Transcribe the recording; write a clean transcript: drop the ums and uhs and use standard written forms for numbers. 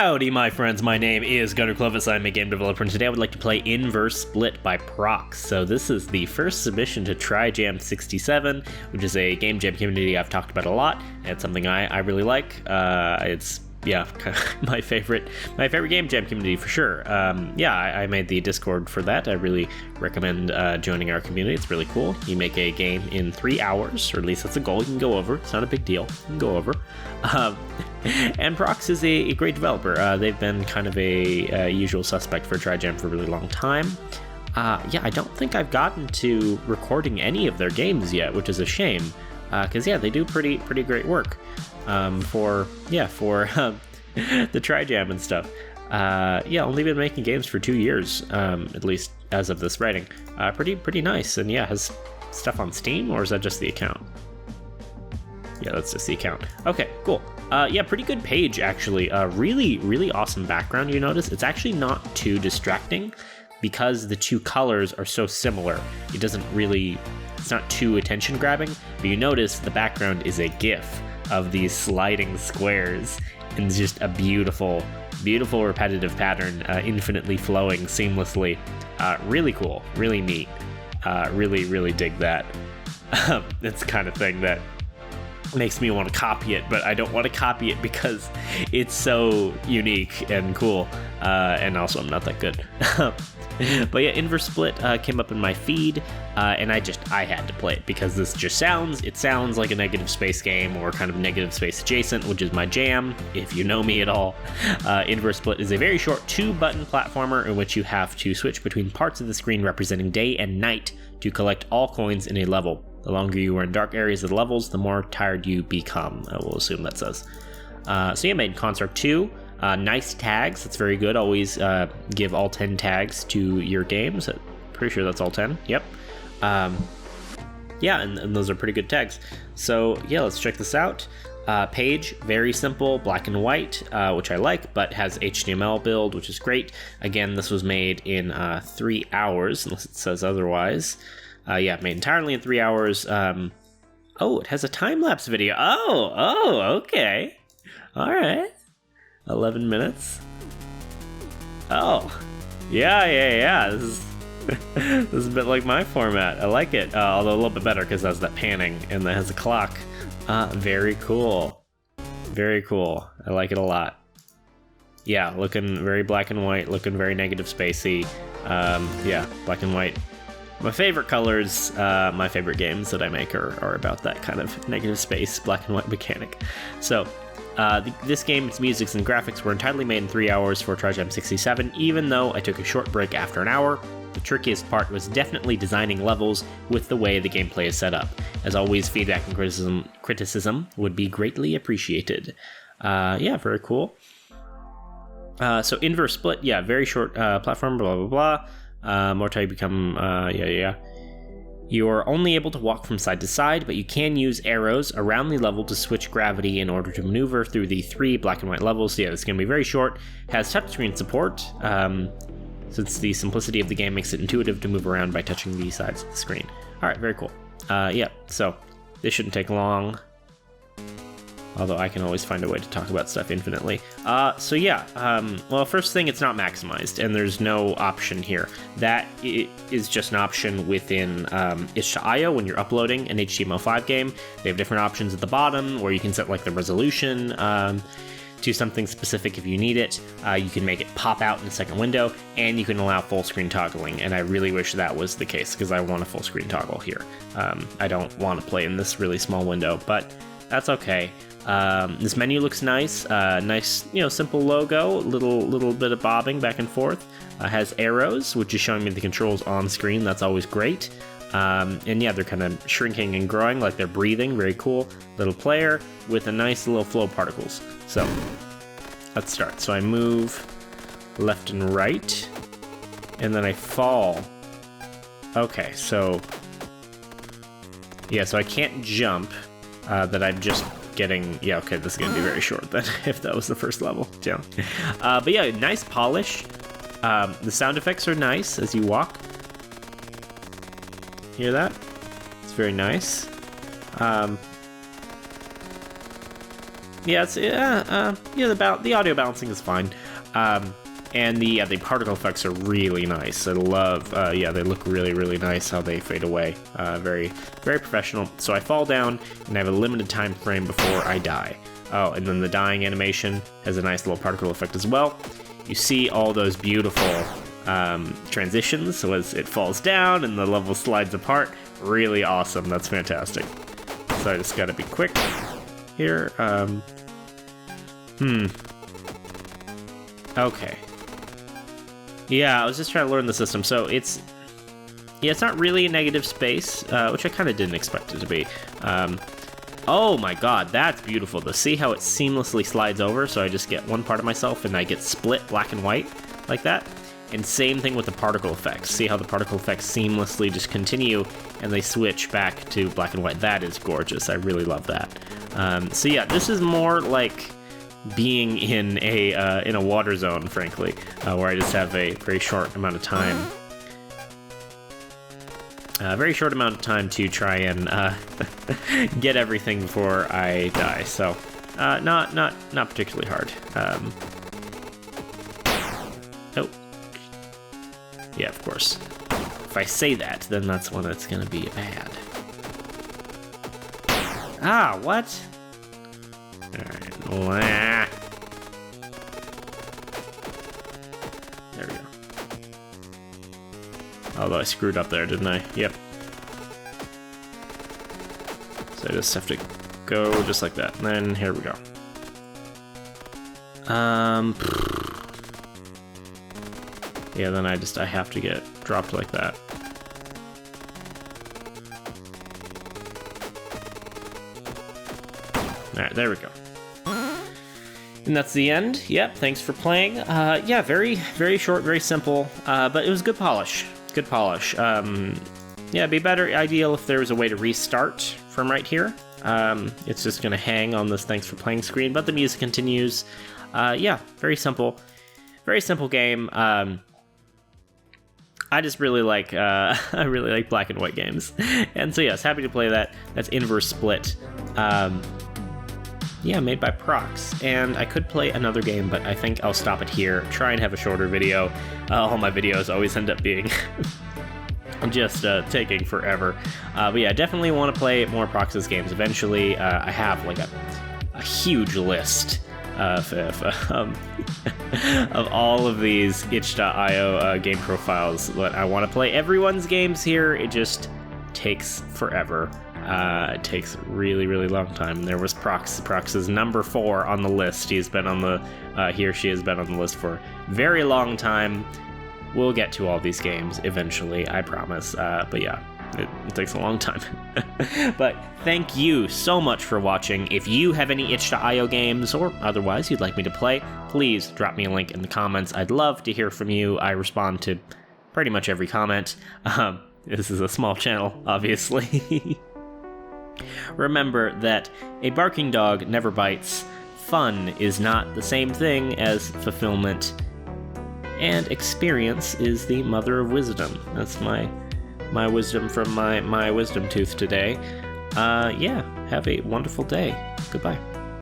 Howdy, my friends. My name is Gunnar Clovis. I'm a game developer, and today I would like to play Inverse Split by Prox. So this is the first submission to Trijam 67, which is a game jam community I've talked about a lot. It's something I really like. It's my favorite game jam community for sure. I made the Discord for that. I really recommend joining our community. It's really cool. You make a game in 3 hours, or at least that's a goal. You can go over. It's not a big deal. You can go over. And Prox is a great developer. They've been kind of a usual suspect for Trijam for a really long time. I don't think I've gotten to recording any of their games yet, which is a shame. Because they do pretty great work for the Trijam and stuff. Only been making games for 2 years, at least as of this writing. Pretty nice, and has stuff on Steam, or is that just the account? Yeah, that's just the account. Okay, cool. Pretty good page, actually. Really awesome background, you notice. It's actually not too distracting because the two colors are so similar. It's not too attention grabbing, but you notice the background is a GIF of these sliding squares, and it's just a beautiful repetitive pattern, infinitely flowing seamlessly. Really cool, really neat. Really dig that. It's the kind of thing that makes me want to copy it, but I don't want to copy it because it's so unique and cool, and also I'm not that good. But Inverse Split came up in my feed, and I had to play it because this just sounds like a negative space game, or kind of negative space adjacent, which is my jam, if you know me at all. Inverse Split is a very short 2-button platformer in which you have to switch between parts of the screen representing day and night to collect all coins in a level. The longer you are in dark areas of the levels, the more tired you become. I will assume that says. Made Construct 2. Nice tags. That's very good. Always give all 10 tags to your games. I'm pretty sure that's all 10. Yep. And those are pretty good tags. So, let's check this out. Page, very simple, black and white, which I like, but has HTML build, which is great. Again, this was made in 3 hours, unless it says otherwise. Made entirely in 3 hours. It has a time-lapse video. Okay. All right. 11 minutes. This is a bit like my format. I like it, although a little bit better because it has that panning and it has a clock. Very cool. I like it a lot. Looking very black and white, looking very negative spacey. Black and white. My favorite colors, my favorite games that I make are about that kind of negative space, black and white mechanic. So, this game's music and graphics were entirely made in 3 hours for Trijam 67, even though I took a short break after an hour. The trickiest part was definitely designing levels with the way the gameplay is set up. As always, feedback and criticism would be greatly appreciated. Very cool. So Inverse Split, very short platform, blah, blah, blah. More till you become, You're only able to walk from side to side, but you can use arrows around the level to switch gravity in order to maneuver through the 3 black and white levels. It's going to be very short. Has touchscreen support, since the simplicity of the game makes it intuitive to move around by touching the sides of the screen. Alright, very cool. So this shouldn't take long. Although I can always find a way to talk about stuff infinitely. First thing, it's not maximized, and there's no option here. That is just an option within itchio when you're uploading an HTML5 game. They have different options at the bottom where you can set like the resolution to something specific if you need it. You can make it pop out in a second window, and you can allow full screen toggling, and I really wish that was the case because I want a full screen toggle here. I don't want to play in this really small window, but that's okay. This menu looks nice. Nice, simple logo. Little bit of bobbing back and forth. Has arrows, which is showing me the controls on screen. That's always great. They're kind of shrinking and growing like they're breathing. Very cool. Little player with a nice little flow of particles. So let's start. So I move left and right, and then I fall. Okay, so I can't jump. That I'm just getting. This is gonna be very short then, if that was the first level. Nice polish. The sound effects are nice as you walk. Hear that? It's very nice. yeah, it's the audio balancing is fine. And the particle effects are really nice. I love, they look really, really nice how they fade away. Very, very professional. So I fall down, and I have a limited time frame before I die. Oh, and then the dying animation has a nice little particle effect as well. You see all those beautiful transitions, so as it falls down and the level slides apart. Really awesome. That's fantastic. So I just gotta be quick here. Okay. Yeah, I was just trying to learn the system. So it's not really a negative space, which I kind of didn't expect it to be. Oh my god, that's beautiful to see how it seamlessly slides over. So I just get one part of myself and I get split black and white like that. And same thing with the particle effects. See how the particle effects seamlessly just continue and they switch back to black and white. That is gorgeous. I really love that. So yeah, this is more like being in a water zone, frankly, where I just have a very short amount of time. To try and get everything before I die. So, not particularly hard. Oh, yeah, of course. If I say that, then that's when it's gonna be bad. Ah, what? All right. There we go. Although I screwed up there, didn't I? Yep. So I just have to go just like that. And then here we go. Yeah, then I have to get dropped like that. Alright, there we go. And that's the end. Yep, thanks for playing. Yeah, very, very short, very simple, but it was good polish. Good polish. Yeah, it'd be better, ideal if there was a way to restart from right here. It's just gonna hang on this thanks for playing screen, but the music continues. Yeah, very simple game. I just really like, I really like black and white games. And so yes, happy to play that. That's Inverse Split. Yeah, made by Prox. And I could play another game, but I think I'll stop it here. Try and have a shorter video. All my videos always end up being just taking forever. But yeah, definitely want to play more Prox's games eventually. I have like a huge list of all of these itch.io game profiles that I want to play. Everyone's games here, it just takes forever. It takes a really, really long time. There was Prox. Prox is number 4 on the list. He or she has been on the list for a very long time. We'll get to all these games eventually, I promise. But yeah, it takes a long time. But thank you so much for watching. If you have any itch.io games or otherwise you'd like me to play, please drop me a link in the comments. I'd love to hear from you. I respond to pretty much every comment. This is a small channel, obviously. Remember that a barking dog never bites, fun is not the same thing as fulfillment, and experience is the mother of wisdom. That's my wisdom from my wisdom tooth today. Yeah, have a wonderful day. Goodbye.